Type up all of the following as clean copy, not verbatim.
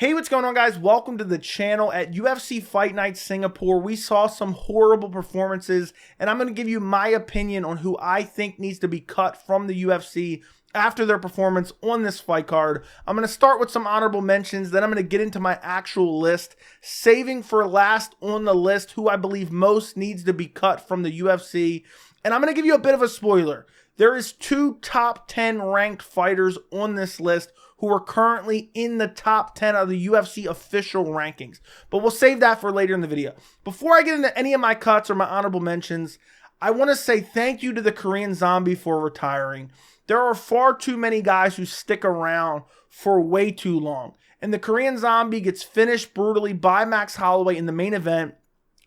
Hey, what's going on, guys? Welcome to the channel. At UFC Fight Night Singapore, we saw some horrible performances, and I'm going to give you my opinion on who I think needs to be cut from the UFC after their performance on this fight card. I'm going to start with some honorable mentions, then I'm going to get into my actual list, saving for last on the list who I believe most needs to be cut from the UFC, and I'm going to give you a bit of a spoiler. There is 2 top 10 ranked fighters on this list who are currently in the top 10 of the UFC official rankings. But we'll save that for later in the video. Before I get into any of my cuts or my honorable mentions, I want to say thank you to the Korean Zombie for retiring. There are far too many guys who stick around for way too long. And the Korean Zombie gets finished brutally by Max Holloway in the main event,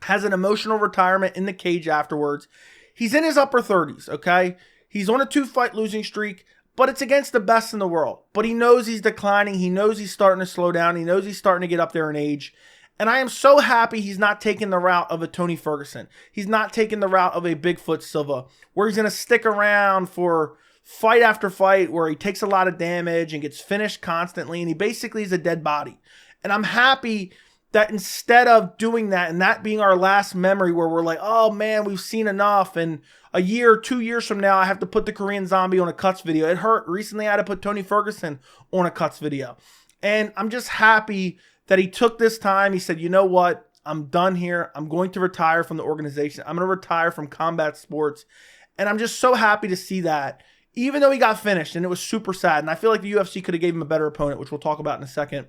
has an emotional retirement in the cage afterwards. He's in his upper 30s, okay? He's on a 2-fight losing streak, but it's against the best in the world. But he knows he's declining. He knows he's starting to slow down. He knows he's starting to get up there in age. And I am so happy he's not taking the route of a Tony Ferguson. He's not taking the route of a Bigfoot Silva, where he's going to stick around for fight after fight, where he takes a lot of damage and gets finished constantly, and he basically is a dead body. And I'm happy that instead of doing that and that being our last memory where we're like, oh man, we've seen enough, and a year, 2 years from now, I have to put the Korean Zombie on a cuts video. It hurt. Recently, I had to put Tony Ferguson on a cuts video. And I'm just happy that he took this time. He said, you know what? I'm done here. I'm going to retire from the organization. I'm going to retire from combat sports. And I'm just so happy to see that, even though he got finished, and it was super sad. And I feel like the UFC could have gave him a better opponent, which we'll talk about in a second.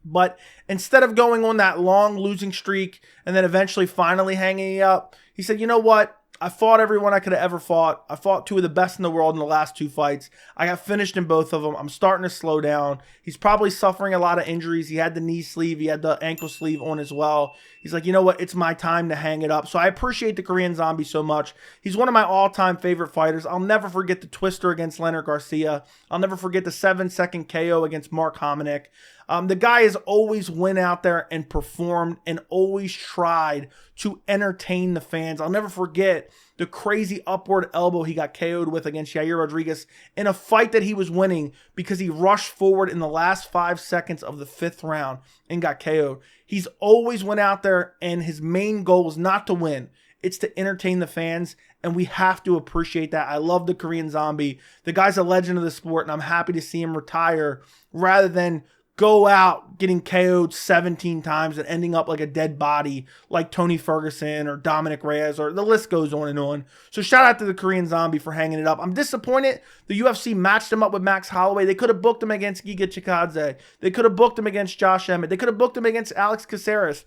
But instead of going on that long losing streak and then eventually finally hanging up, he said, you know what? I fought everyone I could have ever fought. I fought 2 of the best in the world in the last 2 fights. I got finished in both of them. I'm starting to slow down. He's probably suffering a lot of injuries. He had the knee sleeve. He had the ankle sleeve on as well. He's like, you know what? It's my time to hang it up. So I appreciate the Korean Zombie so much. He's one of my all-time favorite fighters. I'll never forget the twister against Leonard Garcia. I'll never forget the 7-second KO against Mark Hominick. The guy has always went out there and performed and always tried to entertain the fans. I'll never forget the crazy upward elbow he got KO'd with against Yair Rodriguez in a fight that he was winning because he rushed forward in the last 5 seconds of the 5th round and got KO'd. He's always went out there, and his main goal is not to win. It's to entertain the fans, and we have to appreciate that. I love the Korean Zombie. The guy's a legend of the sport, and I'm happy to see him retire rather than go out getting KO'd 17 times and ending up like a dead body like Tony Ferguson or Dominic Reyes, or the list goes on and on. So shout out to the Korean Zombie for hanging it up. I'm disappointed the UFC matched him up with Max Holloway. They could have booked him against Giga Chikadze. They could have booked him against Josh Emmett. They could have booked him against Alex Caceres.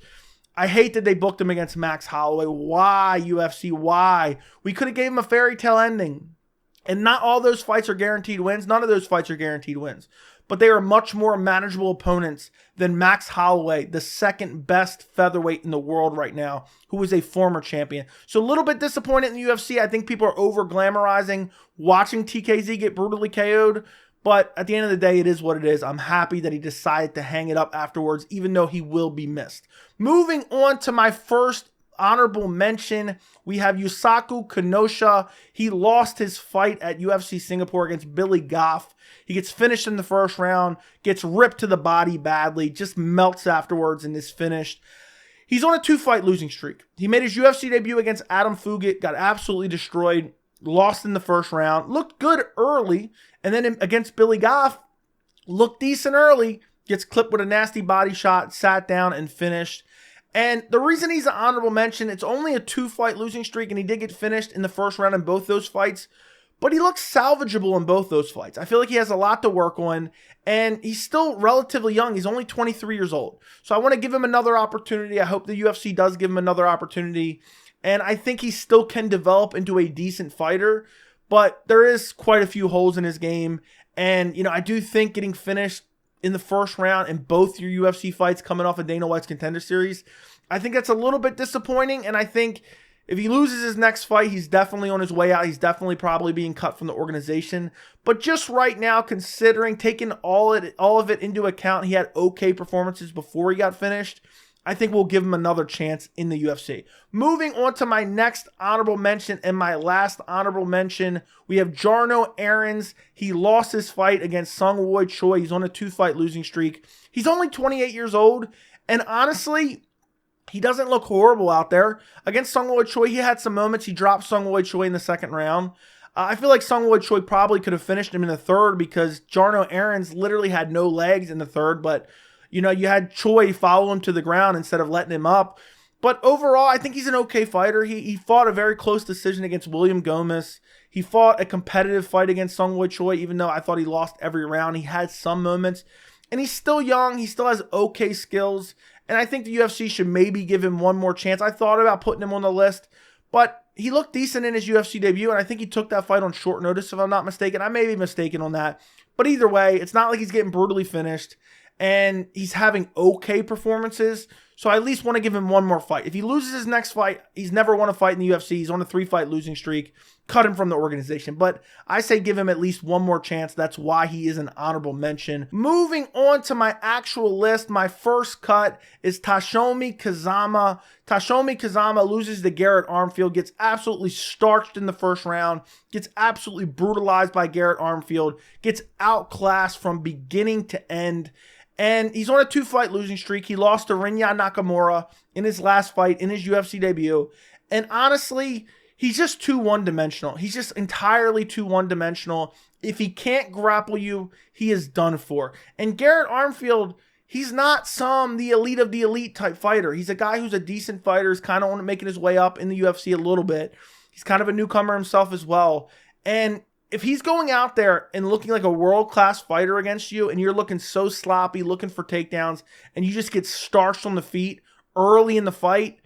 I hate that they booked him against Max Holloway. Why, UFC? Why? We could have gave him a fairy tale ending. And not all those fights are guaranteed wins. None of those fights are guaranteed wins. But they are much more manageable opponents than Max Holloway, the second best featherweight in the world right now, who is a former champion. So a little bit disappointed in the UFC. I think people are over-glamorizing watching TKZ get brutally KO'd. But at the end of the day, it is what it is. I'm happy that he decided to hang it up afterwards, even though he will be missed. Moving on to my first honorable mention, we have Yusaku Kenosha. He lost his fight at UFC Singapore against Billy Goff. He gets finished in the first round, gets ripped to the body badly, just melts afterwards and is finished. He's on a 2-fight losing streak. He made his UFC debut against Adam Fugit, got absolutely destroyed, lost in the first round, looked good early, and then against Billy Goff, looked decent early, gets clipped with a nasty body shot, sat down and finished. And the reason he's an honorable mention, it's only a 2-fight losing streak, and he did get finished in the first round in both those fights, but he looks salvageable in both those fights. I feel like he has a lot to work on, and he's still relatively young. He's only 23 years old. So I want to give him another opportunity. I hope the UFC does give him another opportunity, and I think he still can develop into a decent fighter, but there is quite a few holes in his game, and I do think getting finished in the first round in both your UFC fights coming off of Dana White's Contender Series, I think that's a little bit disappointing, and I think if he loses his next fight, he's definitely on his way out. He's definitely probably being cut from the organization. But just right now, considering taking all of it into account, he had okay performances before he got finished. I think we'll give him another chance in the UFC. Moving on to my next honorable mention and my last honorable mention, we have Jarno Aarons. He lost his fight against Sung Woo Choi. He's on a 2-fight losing streak. He's only 28 years old, and honestly, he doesn't look horrible out there. Against Sung Woo Choi, he had some moments. He dropped Sung Woo Choi in the second round. I feel like Sung Woo Choi probably could have finished him in the third because Jarno Aarons literally had no legs in the third, but you had Choi follow him to the ground instead of letting him up. But overall, I think he's an okay fighter. He fought a very close decision against William Gomez. He fought a competitive fight against Sung Woo Choi, even though I thought he lost every round. He had some moments. And he's still young. He still has okay skills. And I think the UFC should maybe give him one more chance. I thought about putting him on the list, but he looked decent in his UFC debut, and I think he took that fight on short notice, if I'm not mistaken. I may be mistaken on that. But either way, it's not like he's getting brutally finished. And he's having okay performances, so I at least want to give him one more fight. If he loses his next fight, he's never won a fight in the UFC. He's on a 3-fight losing streak. Cut him from the organization. But I say give him at least one more chance. That's why he is an honorable mention. Moving on to my actual list, my first cut is Tashomi Kazama. Tashomi Kazama loses to Garrett Armfield, gets absolutely starched in the first round, gets absolutely brutalized by Garrett Armfield, gets outclassed from beginning to end. And he's on a 2-fight losing streak. He lost to Rinya Nakamura in his last fight in his UFC debut. And honestly, he's just too one-dimensional. He's just entirely too one-dimensional. If he can't grapple you, he is done for. And Garrett Armfield, he's not the elite of the elite type fighter. He's a guy who's a decent fighter. He's kind of making his way up in the UFC a little bit. He's kind of a newcomer himself as well. And if he's going out there and looking like a world-class fighter against you and you're looking so sloppy, looking for takedowns, and you just get starched on the feet early in the fight,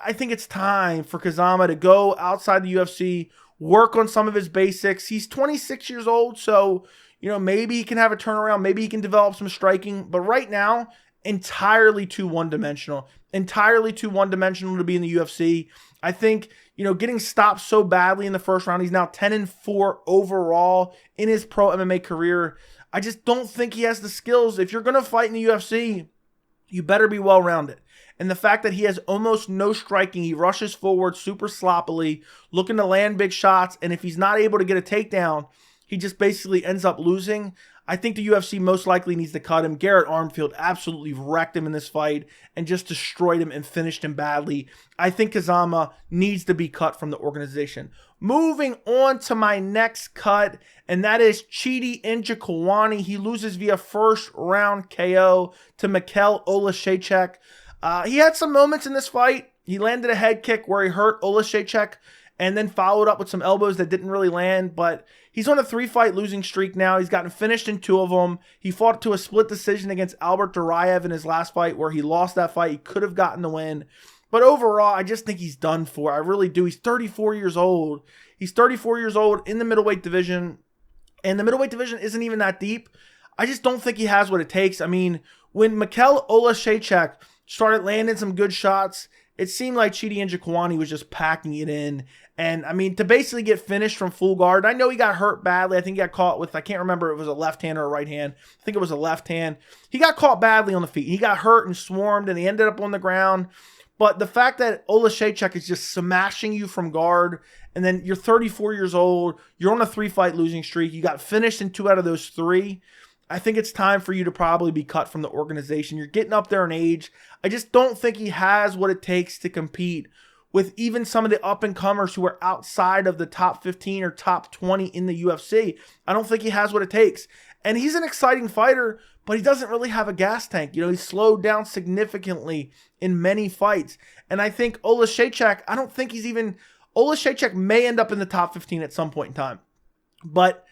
I think it's time for Kazama to go outside the UFC, work on some of his basics. He's 26 years old, so maybe he can have a turnaround. Maybe he can develop some striking. But right now, entirely too one-dimensional. Entirely too one-dimensional to be in the UFC. I think, getting stopped so badly in the first round, he's now 10-4 overall in his pro MMA career. I just don't think he has the skills. If you're going to fight in the UFC, you better be well-rounded. And the fact that he has almost no striking, he rushes forward super sloppily, looking to land big shots, and if he's not able to get a takedown, he just basically ends up losing. I think the UFC most likely needs to cut him. Garrett Armfield absolutely wrecked him in this fight and just destroyed him and finished him badly. I think Kazama needs to be cut from the organization. Moving on to my next cut, and that is Chidi Njokuani. He loses via first round KO to Mikel Olashechek. He had some moments in this fight. He landed a head kick where he hurt Olashechek and then followed up with some elbows that didn't really land, but he's on a 3-fight losing streak now. He's gotten finished in 2 of them. He fought to a split decision against Albert Duraev in his last fight where he lost that fight. He could have gotten the win. But overall, I just think he's done for. I really do. He's 34 years old. He's 34 years old in the middleweight division, and the middleweight division isn't even that deep. I just don't think he has what it takes. I mean, when Mikel Olashechek started landing some good shots, it seemed like Chidi Njokuani was just packing it in. And, I mean, to basically get finished from full guard, I know he got hurt badly. I think he got caught with, I can't remember if it was a left hand or a right hand. I think it was a left hand. He got caught badly on the feet. He got hurt and swarmed, and he ended up on the ground. But the fact that Olashechek is just smashing you from guard, and then you're 34 years old, you're on a 3-fight losing streak, you got finished in 2 out of those 3, I think it's time for you to probably be cut from the organization. You're getting up there in age. I just don't think he has what it takes to compete with even some of the up-and-comers who are outside of the top 15 or top 20 in the UFC. I don't think he has what it takes. And he's an exciting fighter, but he doesn't really have a gas tank. He's slowed down significantly in many fights. And I think Olashechek, I don't think he's even... Olashechek may end up in the top 15 at some point in time. But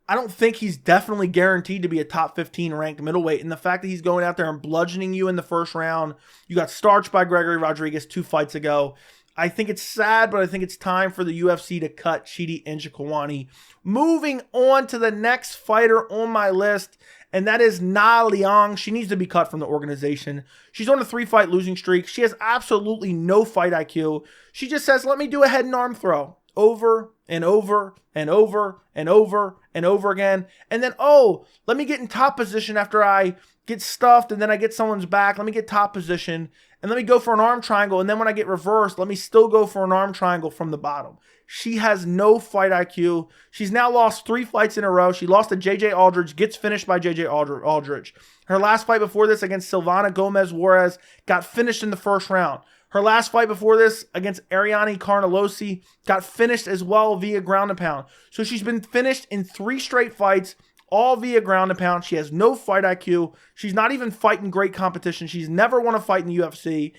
I don't think he's definitely guaranteed to be a top 15 ranked middleweight. And the fact that he's going out there and bludgeoning you in the first round, you got starched by Gregory Rodriguez 2 fights ago. I think it's sad, but I think it's time for the UFC to cut Chidi Njokuani. Moving on to the next fighter on my list, and that is Na Liang. She needs to be cut from the organization. She's on a 3-fight losing streak. She has absolutely no fight IQ. She just says, let me do a head and arm throw over and over and over and over and over again. And then, oh, let me get in top position after I get stuffed and then I get someone's back. Let me get top position and let me go for an arm triangle. And then when I get reversed, let me still go for an arm triangle from the bottom. She has no fight IQ. She's now lost 3 fights in a row. She lost to JJ Aldridge, gets finished by JJ Aldridge. Her last fight before this against Silvana Gomez Juarez got finished in the first round. Her last fight before this against Ariane Carnelossi got finished as well via ground and pound. So she's been finished in 3 straight fights, all via ground and pound. She has no fight IQ. She's not even fighting great competition. She's never won a fight in the UFC.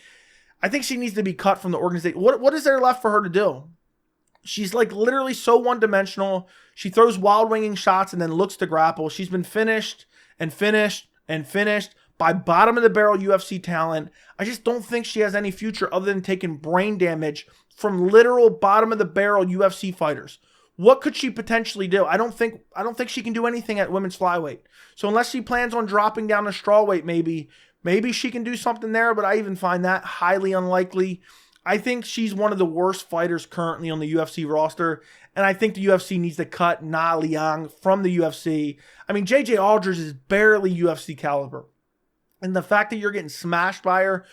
I think she needs to be cut from the organization. What is there left for her to do? She's like literally so one-dimensional. She throws wild winging shots and then looks to grapple. She's been finished and finished and finished by bottom-of-the-barrel UFC talent. I just don't think she has any future other than taking brain damage from literal bottom-of-the-barrel UFC fighters. What could she potentially do? I don't think she can do anything at women's flyweight. So unless she plans on dropping down to strawweight, maybe she can do something there, but I even find that highly unlikely. I think she's one of the worst fighters currently on the UFC roster, and I think the UFC needs to cut Na Liang from the UFC. I mean, JJ Aldridge is barely UFC caliber. And the fact that you're getting smashed by her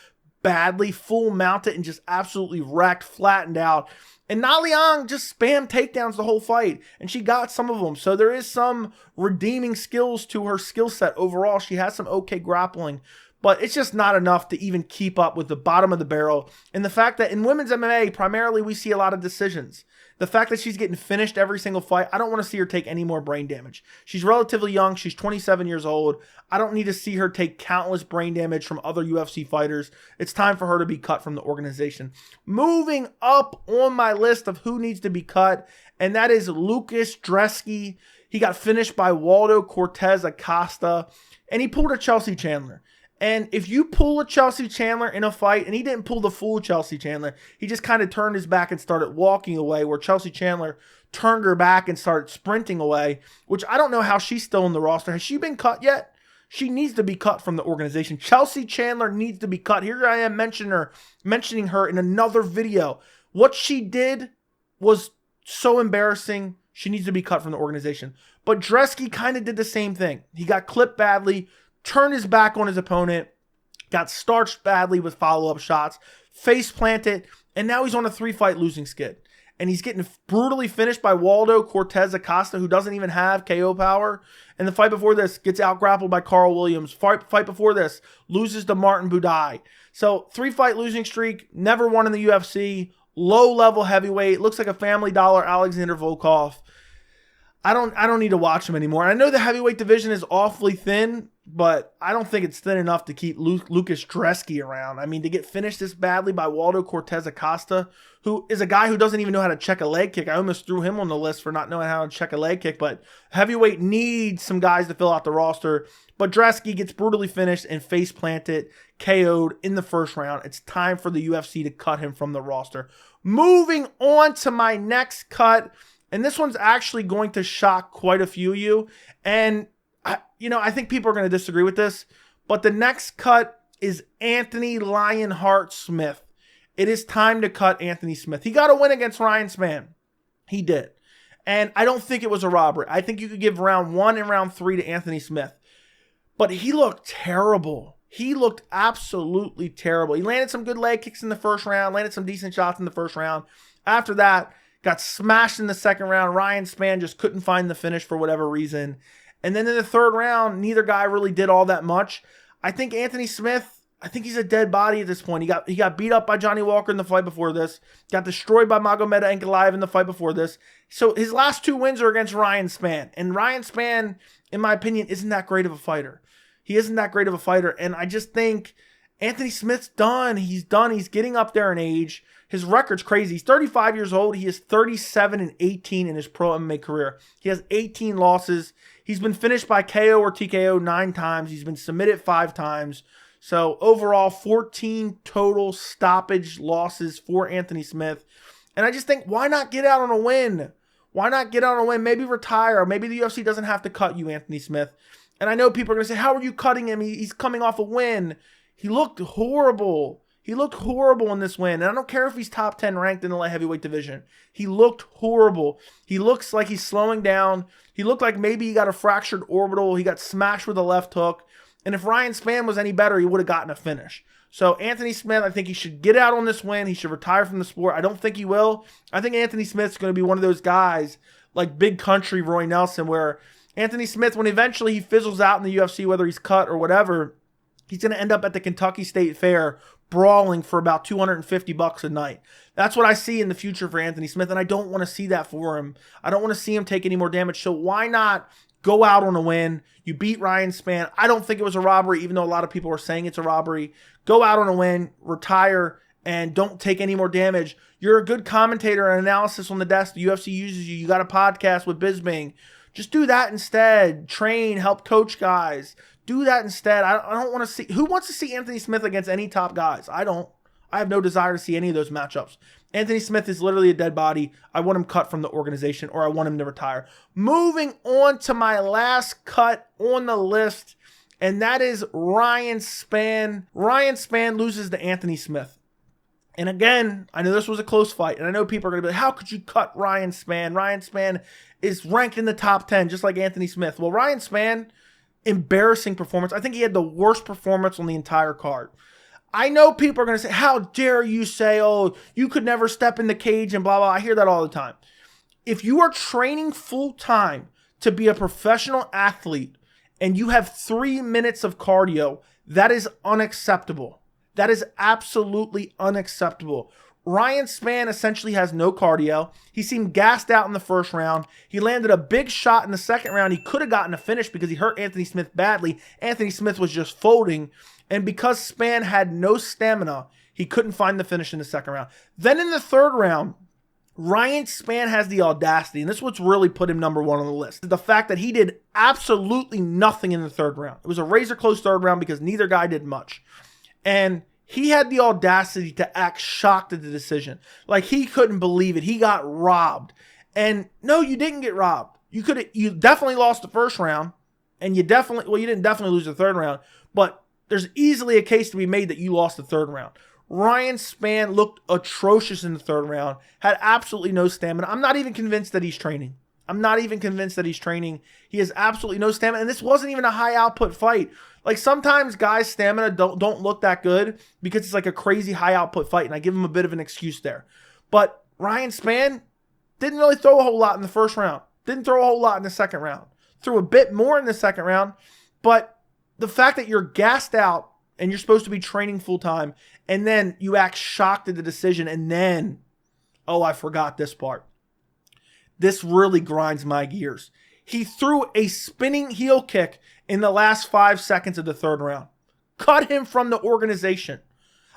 badly, full mounted, and just absolutely wrecked, flattened out. And Na Liang just spammed takedowns the whole fight, and she got some of them. So there is some redeeming skills to her skill set overall. She has some okay grappling, but it's just not enough to even keep up with the bottom of the barrel. And the fact that in women's MMA, primarily we see a lot of decisions. The fact that she's getting finished every single fight, I don't want to see her take any more brain damage. She's relatively young. She's 27 years old. I don't need to see her take countless brain damage from other UFC fighters. It's time for her to be cut from the organization. Moving up on my list of who needs to be cut, and that is Lucas Dresky. He got finished by Waldo Cortez Acosta, and he pulled a Chelsea Chandler. And if you pull a Chelsea Chandler in a fight, and he didn't pull the full Chelsea Chandler, he just kind of turned his back and started walking away, where Chelsea Chandler turned her back and started sprinting away, which I don't know how she's still in the roster. Has she been cut yet? She needs to be cut from the organization. Chelsea Chandler needs to be cut. Here I am mentioning her in another video. What she did was so embarrassing. She needs to be cut from the organization. But Dresky kind of did the same thing. He got clipped badly, turned his back on his opponent, got starched badly with follow-up shots, face planted, and now he's on a 3-fight losing skid. And he's getting brutally finished by Waldo Cortez Acosta, who doesn't even have KO power. And the fight before this gets out-grappled by Carl Williams. Fight before this loses to Martin Budai. So 3-fight losing streak, never won in the UFC, low-level heavyweight, looks like a Family Dollar Alexander Volkov. I don't need to watch him anymore. I know the heavyweight division is awfully thin, but I don't think it's thin enough to keep Lucas Dresky around. I mean, to get finished this badly by Waldo Cortez Acosta, who is a guy who doesn't even know how to check a leg kick. I almost threw him on the list for not knowing how to check a leg kick, but heavyweight needs some guys to fill out the roster. But Dresky gets brutally finished and face planted, KO'd in the first round. It's time for the UFC to cut him from the roster. Moving on to my next cut. And this one's actually going to shock quite a few of you. And, I think people are going to disagree with this. But the next cut is Anthony Lionheart Smith. It is time to cut Anthony Smith. He got a win against Ryan Spann. He did. And I don't think it was a robbery. I think you could give round 1 and round 3 to Anthony Smith. But he looked terrible. He looked absolutely terrible. He landed some good leg kicks in the first round, landed some decent shots in the first round. After that, got smashed in the second round. Ryan Spann just couldn't find the finish for whatever reason. And then in the third round, neither guy really did all that much. I think Anthony Smith, he's a dead body at this point. He got beat up by Johnny Walker in the fight before this. Got destroyed by Magomed Ankalaev in the fight before this. So his last 2 wins are against Ryan Spann. And Ryan Spann, in my opinion, isn't that great of a fighter. He isn't that great of a fighter. And I just think Anthony Smith's done. He's done. He's getting up there in age. His record's crazy. He's 35 years old. He is 37-18 in his pro MMA career. He has 18 losses. He's been finished by KO or TKO 9 times. He's been submitted 5 times. So overall, 14 total stoppage losses for Anthony Smith. And I just think, why not get out on a win? Why not get out on a win? Maybe retire. Maybe the UFC doesn't have to cut you, Anthony Smith. And I know people are going to say, how are you cutting him? He's coming off a win. He looked horrible. He looked horrible in this win. And I don't care if he's top 10 ranked in the light heavyweight division. He looked horrible. He looks like he's slowing down. He looked like maybe he got a fractured orbital. He got smashed with a left hook. And if Ryan Spann was any better, he would have gotten a finish. So Anthony Smith, I think he should get out on this win. He should retire from the sport. I don't think he will. I think Anthony Smith's going to be one of those guys like Big Country Roy Nelson, where Anthony Smith, when eventually he fizzles out in the UFC, whether he's cut or whatever, he's going to end up at the Kentucky State Fair brawling for about $250 a night. That's what I see in the future for Anthony Smith, and I don't want to see that for him. I don't want to see him take any more damage. So why not go out on a win? You beat Ryan Spann. I don't think it was a robbery, even though a lot of people are saying it's a robbery. Go out on a win, retire, and don't take any more damage. You're a good commentator and analysis on the desk. The UFC uses you. You got a podcast with Bisbing. Just do that instead. Train, help coach guys. Do that instead. I don't want to see... Who wants to see Anthony Smith against any top guys? I don't. I have no desire to see any of those matchups. Anthony Smith is literally a dead body. I want him cut from the organization, or I want him to retire. Moving on to my last cut on the list, and that is Ryan Spann. Ryan Spann loses to Anthony Smith. And again, I know this was a close fight, and I know people are going to be like, how could you cut Ryan Spann? Ryan Spann is ranked in the top 10, just like Anthony Smith. Well, Ryan Spann, embarrassing performance. I think he had the worst performance on the entire card. I know people are going to say, how dare you say, oh, you could never step in the cage and blah, blah. I hear that all the time. If you are training full time to be a professional athlete and you have 3 minutes of cardio, that is unacceptable. That is absolutely unacceptable. Ryan Spann essentially has no cardio. He seemed gassed out in the first round. He landed a big shot in the second round. He could have gotten a finish because he hurt Anthony Smith badly. Anthony Smith was just folding. And because Spann had no stamina, he couldn't find the finish in the second round. Then in the third round, Ryan Spann has the audacity, and this is what's really put him number one on the list. The fact that he did absolutely nothing in the third round. It was a razor close third round because neither guy did much. And he had the audacity to act shocked at the decision. Like he couldn't believe it. He got robbed. And no, you didn't get robbed. You definitely lost the first round. And you didn't definitely lose the third round. But there's easily a case to be made that you lost the third round. Ryan Spann looked atrocious in the third round. Had absolutely no stamina. I'm not even convinced that he's training. He has absolutely no stamina. And this wasn't even a high output fight. Like sometimes guys' stamina don't look that good because it's like a crazy high output fight. And I give him a bit of an excuse there. But Ryan Spann didn't really throw a whole lot in the first round. Didn't throw a whole lot in the second round. Threw a bit more in the second round. But the fact that you're gassed out and you're supposed to be training full time and then you act shocked at the decision and then, oh, I forgot this part. This really grinds my gears. He threw a spinning heel kick in the last 5 seconds of the third round. Cut him from the organization.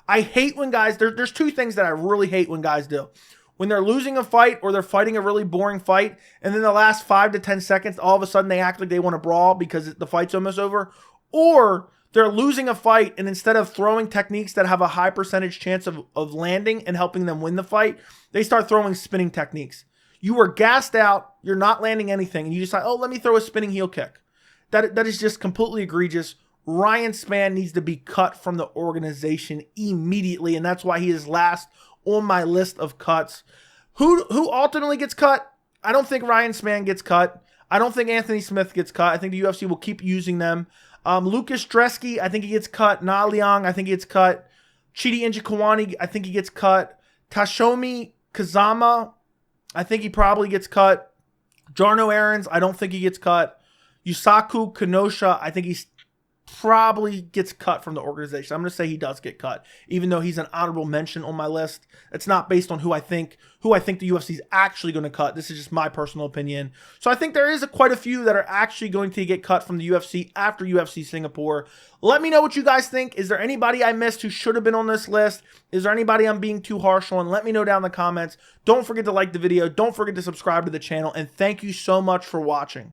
I hate when guys, there's two things that I really hate when guys do. When they're losing a fight or they're fighting a really boring fight and then the last 5 to 10 seconds, all of a sudden they act like they want to brawl because the fight's almost over. Or they're losing a fight and instead of throwing techniques that have a high percentage chance of landing and helping them win the fight, they start throwing spinning techniques. You were gassed out, you're not landing anything, and you decide, oh, let me throw a spinning heel kick. That is just completely egregious. Ryan Spann needs to be cut from the organization immediately, and that's why he is last on my list of cuts. Who ultimately gets cut? I don't think Ryan Spann gets cut. I don't think Anthony Smith gets cut. I think the UFC will keep using them. Lucas Dresky, I think he gets cut. Na Liang, I think he gets cut. Chidi Njokuani, I think he gets cut. Tashomi Kazama, I think he probably gets cut. Jarno Aarons, I don't think he gets cut. Yusaku Kenosha, I think he's probably gets cut from the organization. I'm going to say he does get cut, even though he's an honorable mention on my list. It's not based on who I think the UFC is actually going to cut. This is just my personal opinion. So I think there is quite a few that are actually going to get cut from the UFC after UFC Singapore. Let me know what you guys think. Is there anybody I missed who should have been on this list? Is there anybody I'm being too harsh on? Let me know down in the comments. Don't forget to like the video. Don't forget to subscribe to the channel. And thank you so much for watching.